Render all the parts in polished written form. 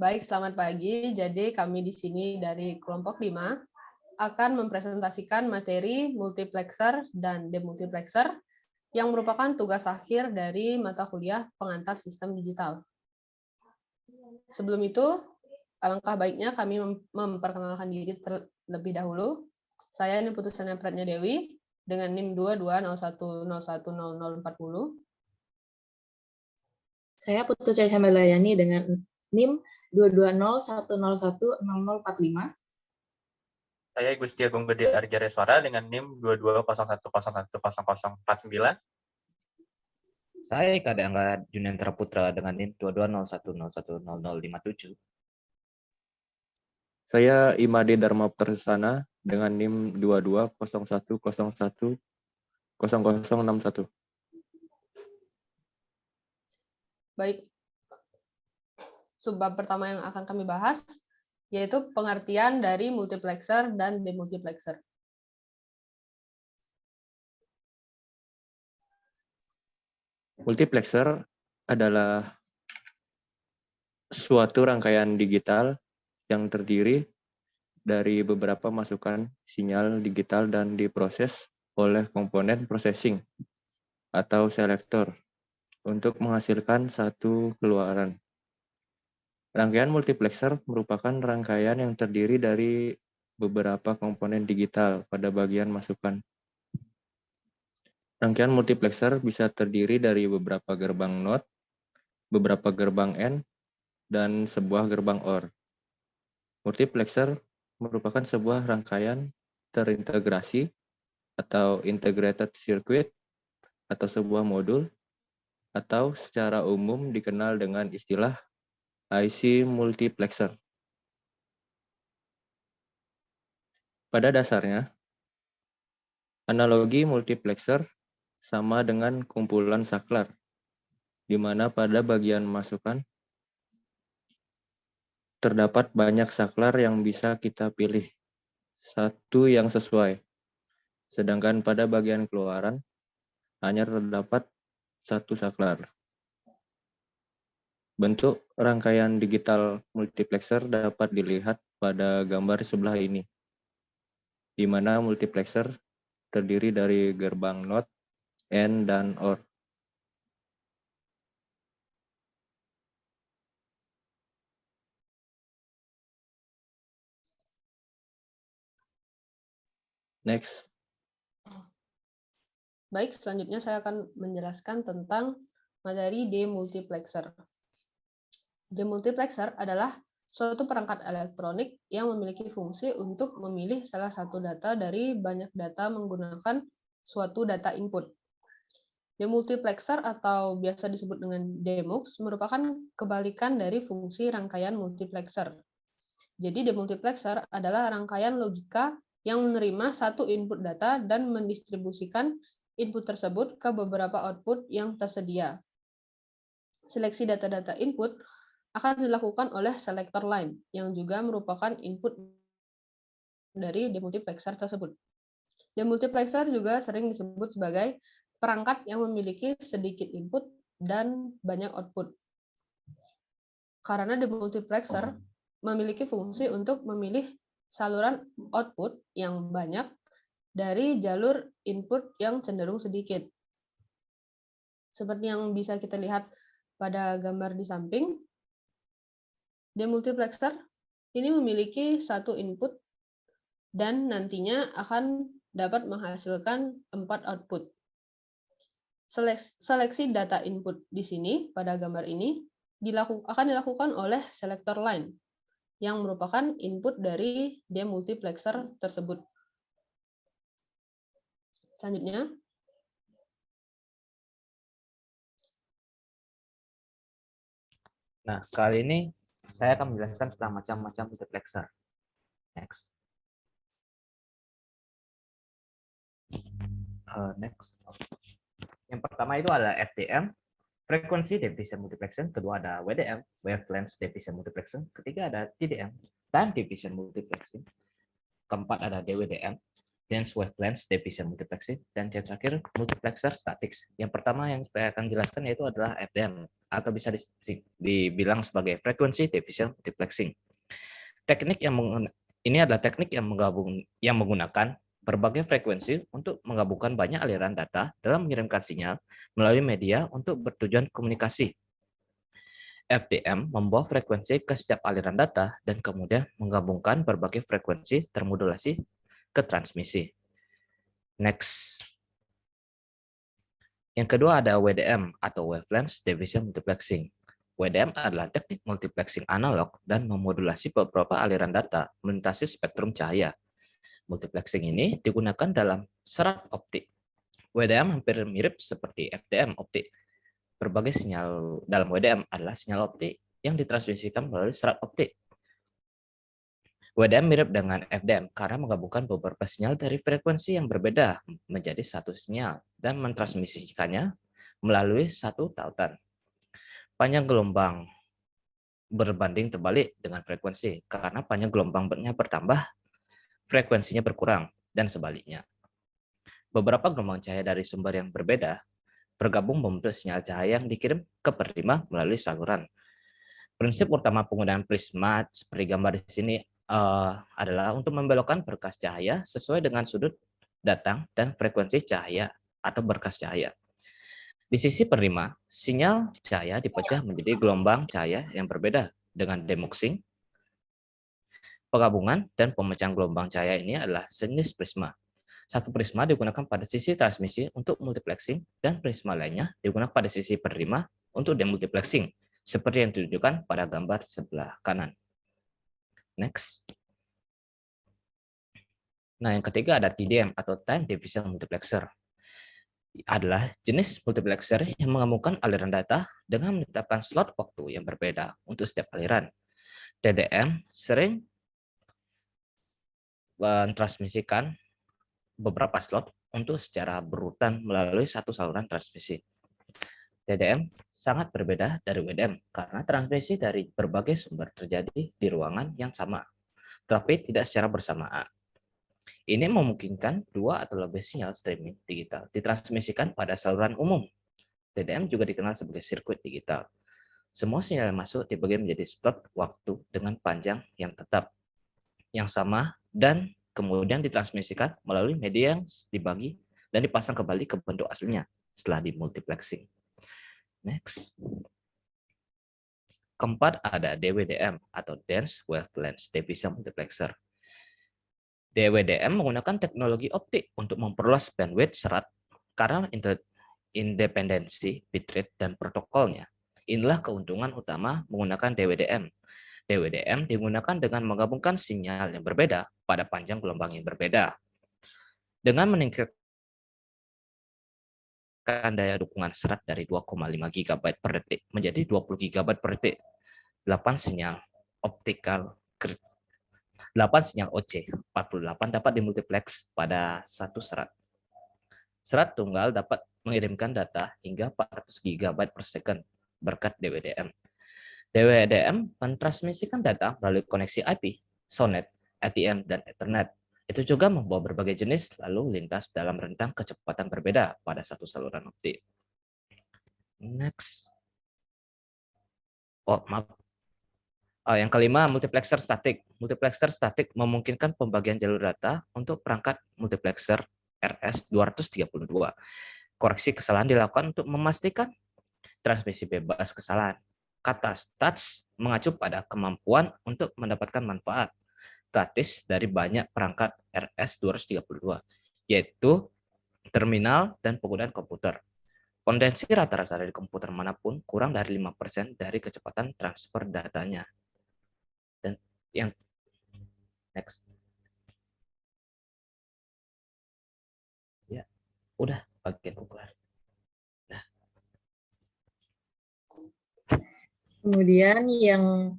Baik, selamat pagi. Jadi kami di sini dari kelompok 5 akan mempresentasikan materi multiplexer dan demultiplexer yang merupakan tugas akhir dari mata kuliah pengantar sistem digital. Sebelum itu, alangkah baiknya kami memperkenalkan diri terlebih dahulu. Saya ini Putusana Pratnya Dewi dengan NIM 2201010040. Saya Putu Caca Melayani dengan NIM 220101045. Saya Gusti Agung Gede Arjareswara dengan NIM 2201010049. Saya Eka Angga Junendra Putra dengan NIM 2201010057. Saya Imade Dharma Persana dengan NIM 2201010061. Baik, subbab pertama yang akan kami bahas yaitu pengertian dari multiplexer dan demultiplexer. Multiplexer adalah suatu rangkaian digital yang terdiri dari beberapa masukan sinyal digital dan diproses oleh komponen processing atau selektor untuk menghasilkan satu keluaran. Rangkaian multiplexer merupakan rangkaian yang terdiri dari beberapa komponen digital pada bagian masukan. Rangkaian multiplexer bisa terdiri dari beberapa gerbang NOT, beberapa gerbang N, dan sebuah gerbang OR. Multiplexer merupakan sebuah rangkaian terintegrasi atau integrated circuit atau sebuah modul atau secara umum dikenal dengan istilah IC multiplexer. Pada dasarnya, analogi multiplexer sama dengan kumpulan saklar, di mana pada bagian masukan terdapat banyak saklar yang bisa kita pilih, satu yang sesuai. Sedangkan pada bagian keluaran, hanya terdapat satu saklar. Bentuk rangkaian digital multiplexer dapat dilihat pada gambar sebelah ini, di mana multiplexer terdiri dari gerbang NOT, N, dan OR. Next. Baik, selanjutnya saya akan menjelaskan tentang materi demultiplexer. Demultiplexer adalah suatu perangkat elektronik yang memiliki fungsi untuk memilih salah satu data dari banyak data menggunakan suatu data input. Demultiplexer atau biasa disebut dengan demux merupakan kebalikan dari fungsi rangkaian multiplexer. Jadi demultiplexer adalah rangkaian logika yang menerima satu input data dan mendistribusikan input tersebut ke beberapa output yang tersedia. Seleksi data-data input akan dilakukan oleh selektor line, yang juga merupakan input dari demultiplexer tersebut. Demultiplexer juga sering disebut sebagai perangkat yang memiliki sedikit input dan banyak output. Karena demultiplexer memiliki fungsi untuk memilih saluran output yang banyak dari jalur input yang cenderung sedikit. Seperti yang bisa kita lihat pada gambar di samping, demultiplexer ini memiliki satu input dan nantinya akan dapat menghasilkan 4 output. Seleksi data input di sini pada gambar ini akan dilakukan oleh selektor line yang merupakan input dari demultiplexer tersebut. Selanjutnya, Nah, kali ini saya akan menjelaskan tentang macam-macam multiplexer. Next. Next. Yang pertama itu ada FDM, Frequency Division Multiplexing. Kedua ada WDM, Wavelength Division Multiplexing. Ketiga ada TDM, Time Division Multiplexing. Keempat ada DWDM, dense wavelength division multiplexing, dan yang terakhir multiplexer statics. Yang pertama yang saya akan jelaskan yaitu adalah FDM, atau bisa dibilang sebagai frequency division multiplexing. Ini adalah teknik yang menggunakan berbagai frekuensi untuk menggabungkan banyak aliran data dalam mengirimkan sinyal melalui media untuk bertujuan komunikasi. FDM membawa frekuensi ke setiap aliran data dan kemudian menggabungkan berbagai frekuensi termodulasi ke transmisi. Next. Yang kedua ada WDM atau Wavelength Division Multiplexing. WDM adalah teknik multiplexing analog dan memodulasi beberapa aliran data melintasi spektrum cahaya. Multiplexing ini digunakan dalam serat optik. WDM hampir mirip seperti FDM optik. Berbagai sinyal dalam WDM adalah sinyal optik yang ditransmisikan melalui serat optik. WDM mirip dengan FDM karena menggabungkan beberapa sinyal dari frekuensi yang berbeda menjadi satu sinyal dan mentransmisikannya melalui satu tautan. Panjang gelombang berbanding terbalik dengan frekuensi karena panjang gelombangnya bertambah, frekuensinya berkurang, dan sebaliknya. Beberapa gelombang cahaya dari sumber yang berbeda bergabung membentuk sinyal cahaya yang dikirim ke penerima melalui saluran. Prinsip utama penggunaan prisma seperti gambar di sini adalah untuk membelokkan berkas cahaya sesuai dengan sudut datang dan frekuensi cahaya atau berkas cahaya. Di sisi penerima, sinyal cahaya dipecah menjadi gelombang cahaya yang berbeda dengan demuxing. Penggabungan dan pemecahan gelombang cahaya ini adalah jenis prisma. Satu prisma digunakan pada sisi transmisi untuk multiplexing dan prisma lainnya digunakan pada sisi penerima untuk demultiplexing, seperti yang ditunjukkan pada gambar sebelah kanan. Next. Nah, yang ketiga ada TDM atau Time Division Multiplexer. Adalah jenis multiplexer yang menggabungkan aliran data dengan menetapkan slot waktu yang berbeda untuk setiap aliran. TDM sering mentransmisikan beberapa slot untuk secara berurutan melalui satu saluran transmisi. TDM sangat berbeda dari WDM karena transmisi dari berbagai sumber terjadi di ruangan yang sama, tapi tidak secara bersamaan. Ini memungkinkan dua atau lebih sinyal streaming digital ditransmisikan pada saluran umum. TDM juga dikenal sebagai sirkuit digital. Semua sinyal yang masuk dibagi menjadi slot waktu dengan panjang yang tetap, yang sama, dan kemudian ditransmisikan melalui media yang dibagi dan dipasang kembali ke bentuk aslinya setelah dimultiplexing. Next. Keempat ada DWDM atau Dense Wavelength Division Multiplexer. DWDM menggunakan teknologi optik untuk memperluas bandwidth serat karena independensi bitrate dan protokolnya. Inilah keuntungan utama menggunakan DWDM. DWDM digunakan dengan menggabungkan sinyal yang berbeda pada panjang gelombang yang berbeda. Dengan meningkatkan daya dukungan serat dari 2,5 GB per detik menjadi 20 GB per detik, 8 sinyal OC 48 dapat dimultiplex pada satu serat. Serat tunggal dapat mengirimkan data hingga 400 GB per second berkat DWDM. DWDM mentransmisikan data melalui koneksi IP, SONET, ATM, dan Ethernet. Itu juga membawa berbagai jenis lalu lintas dalam rentang kecepatan berbeda pada satu saluran optik. Next. Yang kelima, multiplexer statik. Multiplexer statik memungkinkan pembagian jalur data untuk perangkat multiplexer RS-232. Koreksi kesalahan dilakukan untuk memastikan transmisi bebas kesalahan. Kata stats mengacu pada kemampuan untuk mendapatkan manfaat gratis dari banyak perangkat RS-232, yaitu terminal dan penggunaan komputer. Potensi rata-rata dari komputer manapun kurang dari 5% dari kecepatan transfer datanya. Dan yang next. Ya, udah bagian kelar. Nah. Kemudian yang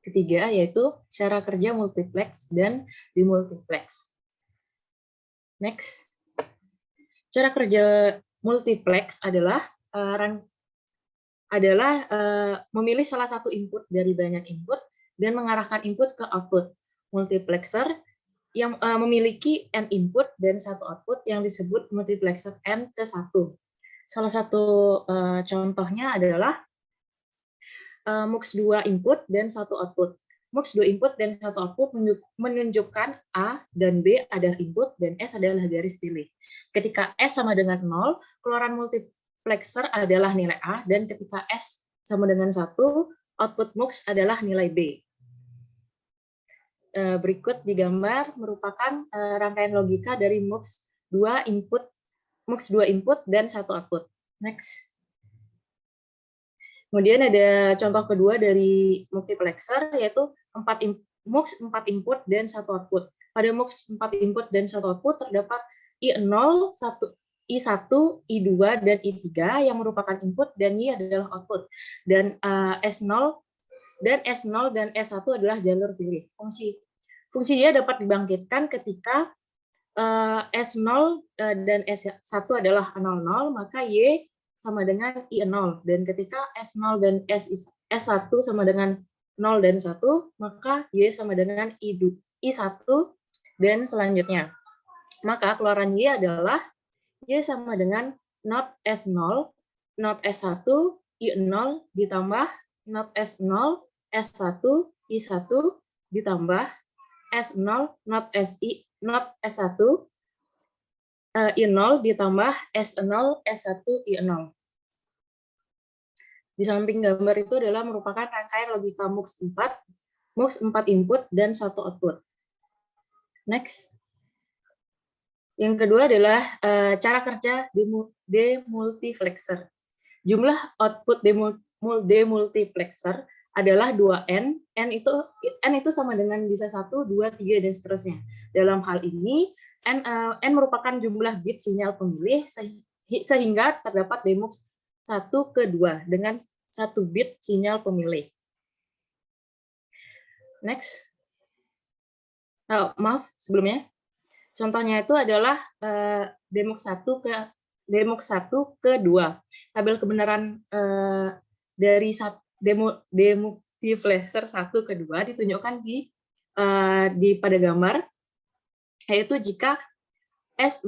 ketiga yaitu cara kerja multiplex dan demultiplex. Next. Cara kerja multiplex adalah memilih salah satu input dari banyak input dan mengarahkan input ke output. Multiplexer yang memiliki n input dan satu output yang disebut multiplexer n ke 1. Salah satu contohnya adalah MUX 2 input dan satu output. MUX 2 input dan satu output menunjukkan A dan B adalah input dan S adalah garis pilih. Ketika S sama dengan 0, keluaran multiplexer adalah nilai A, dan ketika S sama dengan 1, output MUX adalah nilai B. Berikut digambar merupakan rangkaian logika dari MUX 2 input dan satu output. Next. Kemudian ada contoh kedua dari multiplexer, yaitu MUX 4 input dan satu output. Pada MUX 4 input dan satu output terdapat I0, I1, I2, dan I3 yang merupakan input dan Y adalah output. Dan S0 dan S1 adalah jalur pilih. Fungsi dia dapat dibangkitkan ketika S0 dan S1 adalah 00, maka Y sama dengan I0. Dan ketika S0 dan S1 sama dengan 0 dan 1, maka Y sama dengan I1 dan selanjutnya. Maka keluaran Y adalah Y sama dengan not S0, not S1, I0 ditambah not S0, S1, I1 ditambah S0, not S1, I0 ditambah S0, S1, I0. Di samping gambar itu adalah merupakan rangkaian logika MUX 4 input dan satu output. Next. Yang kedua adalah cara kerja demultiplexer. Jumlah output demultiplexer adalah 2N. N itu sama dengan bisa 1, 2, 3, dan seterusnya. Dalam hal ini, N merupakan jumlah bit sinyal pemilih sehingga terdapat demux 1 ke 2 dengan 1 bit sinyal pemilih. Next. Maaf, sebelumnya. Contohnya itu adalah demux 1 ke 2. Tabel kebenaran dari demultiplexer 1 ke 2 ditunjukkan pada gambar, yaitu jika S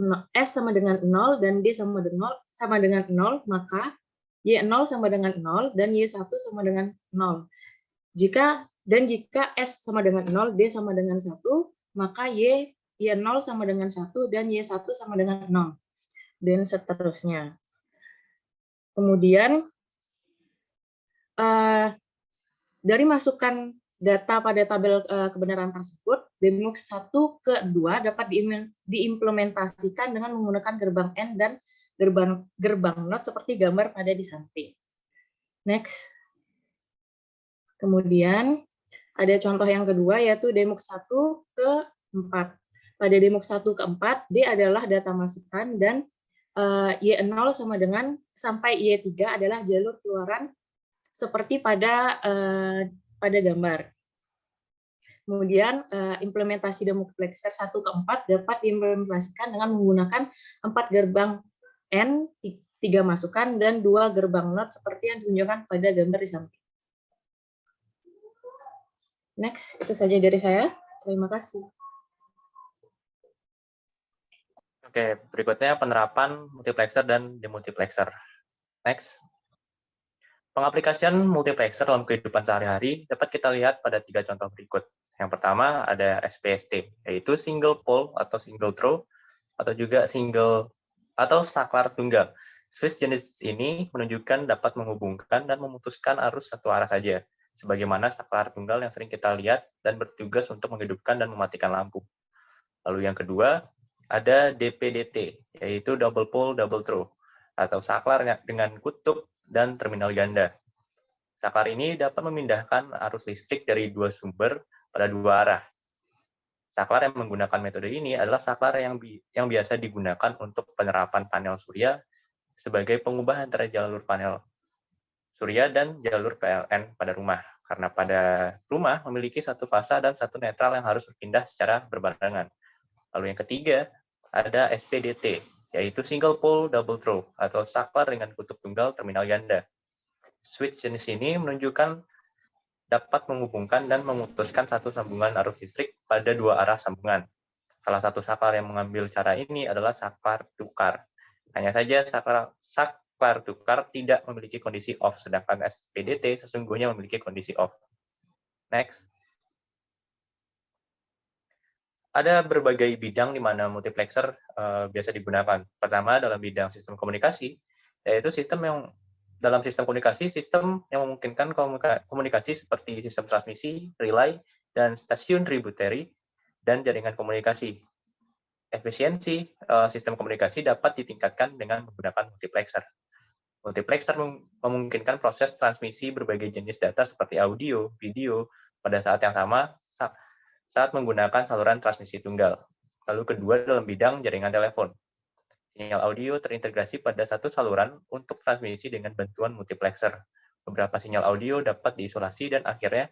sama dengan 0 dan D sama dengan 0, maka Y0 sama dengan 0 dan Y1 sama dengan 0. Jika S sama dengan 0, D sama dengan 1, maka Y0 sama dengan 1 dan Y1 sama dengan 0. Dan seterusnya. Kemudian, dari masukan data pada tabel kebenaran tersebut, demux 1 ke 2 dapat diimplementasikan dengan menggunakan gerbang N dan gerbang NOT seperti gambar pada di samping. Next. Kemudian ada contoh yang kedua, yaitu demux 1 ke 4. Pada demux 1 ke 4, D adalah data masukan dan Y0 sama dengan sampai Y3 adalah jalur keluaran seperti pada gambar. Kemudian implementasi demultiplexer 1 ke 4 dapat diimplementasikan dengan menggunakan 4 gerbang N, 3 masukan, dan 2 gerbang NOT seperti yang ditunjukkan pada gambar di samping. Next, itu saja dari saya. Terima kasih. Oke, berikutnya penerapan multiplexer dan demultiplexer. Next. Pengaplikasian multiplexer dalam kehidupan sehari-hari dapat kita lihat pada 3 contoh berikut. Yang pertama ada SPST, yaitu single pole atau single throw, atau juga single atau saklar tunggal. Switch jenis ini menunjukkan dapat menghubungkan dan memutuskan arus satu arah saja, sebagaimana saklar tunggal yang sering kita lihat dan bertugas untuk menghidupkan dan mematikan lampu. Lalu yang kedua ada DPDT, yaitu double pole double throw, atau saklar dengan kutub dan terminal ganda. Saklar ini dapat memindahkan arus listrik dari 2 sumber pada 2 arah. Saklar yang menggunakan metode ini adalah saklar yang biasa digunakan untuk penerapan panel surya sebagai pengubah antara jalur panel surya dan jalur PLN pada rumah, karena pada rumah memiliki satu fasa dan satu netral yang harus berpindah secara berbarengan. Lalu yang ketiga ada SPDT, yaitu single pole double throw, atau saklar dengan kutub tunggal terminal ganda. Switch jenis ini menunjukkan dapat menghubungkan dan memutuskan satu sambungan arus listrik pada 2 arah sambungan, Salah satu saklar yang mengambil cara ini adalah saklar tukar. Hanya saja saklar tukar tidak memiliki kondisi off, sedangkan SPDT sesungguhnya memiliki kondisi off. Next. Ada berbagai bidang di mana multiplexer biasa digunakan. Pertama, dalam bidang sistem komunikasi, yaitu dalam sistem komunikasi, sistem yang memungkinkan komunikasi seperti sistem transmisi, relay, dan stasiun tributary, dan jaringan komunikasi. Efisiensi sistem komunikasi dapat ditingkatkan dengan menggunakan multiplexer. Multiplexer memungkinkan proses transmisi berbagai jenis data seperti audio, video, pada saat yang sama saat menggunakan saluran transmisi tunggal. Lalu kedua, dalam bidang jaringan telepon. Sinyal audio terintegrasi pada satu saluran untuk transmisi dengan bantuan multiplexer. Beberapa sinyal audio dapat diisolasi dan akhirnya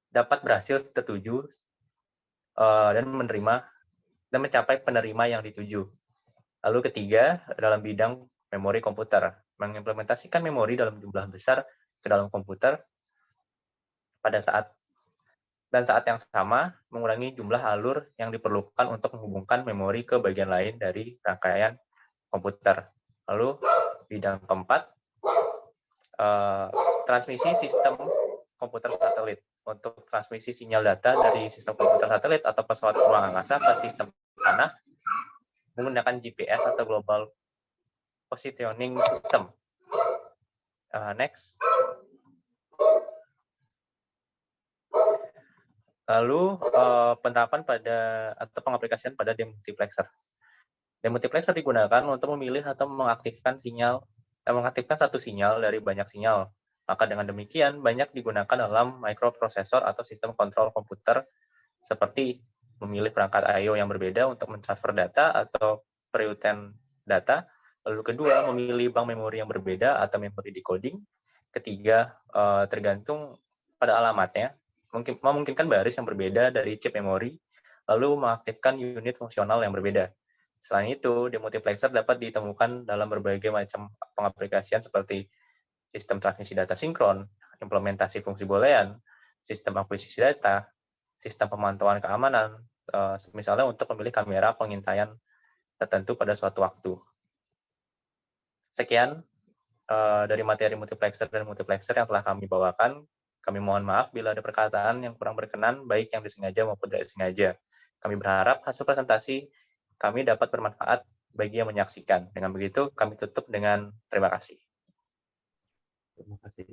dapat berhasil tertuju dan mencapai penerima yang dituju. Lalu ketiga, dalam bidang memori komputer. Mengimplementasikan memori dalam jumlah besar ke dalam komputer saat yang sama, mengurangi jumlah alur yang diperlukan untuk menghubungkan memori ke bagian lain dari rangkaian komputer. Lalu, bidang keempat, transmisi sistem komputer satelit. Untuk transmisi sinyal data dari sistem komputer satelit atau pesawat ruang angkasa ke sistem tanah, menggunakan GPS atau Global Positioning System. Next. Lalu penerapan atau pengaplikasian pada demultiplexer. Demultiplexer digunakan untuk memilih atau mengaktifkan satu sinyal dari banyak sinyal. Maka dengan demikian banyak digunakan dalam microprosesor atau sistem kontrol komputer seperti memilih perangkat I/O yang berbeda untuk mentransfer data atau periutan data. Lalu kedua, memilih bank memori yang berbeda atau memori decoding. Ketiga, tergantung pada alamatnya, memungkinkan baris yang berbeda dari chip memori, lalu mengaktifkan unit fungsional yang berbeda. Selain itu, demultiplexer dapat ditemukan dalam berbagai macam pengaplikasian seperti sistem transmisi data sinkron, implementasi fungsi boolean, sistem akuisisi data, sistem pemantauan keamanan, misalnya untuk memilih kamera pengintaian tertentu pada suatu waktu. Sekian dari materi multiplexer dan multiplexer yang telah kami bawakan. Kami mohon maaf bila ada perkataan yang kurang berkenan, baik yang disengaja maupun tidak disengaja. Kami berharap hasil presentasi kami dapat bermanfaat bagi yang menyaksikan. Dengan begitu, kami tutup dengan terima kasih. Terima kasih.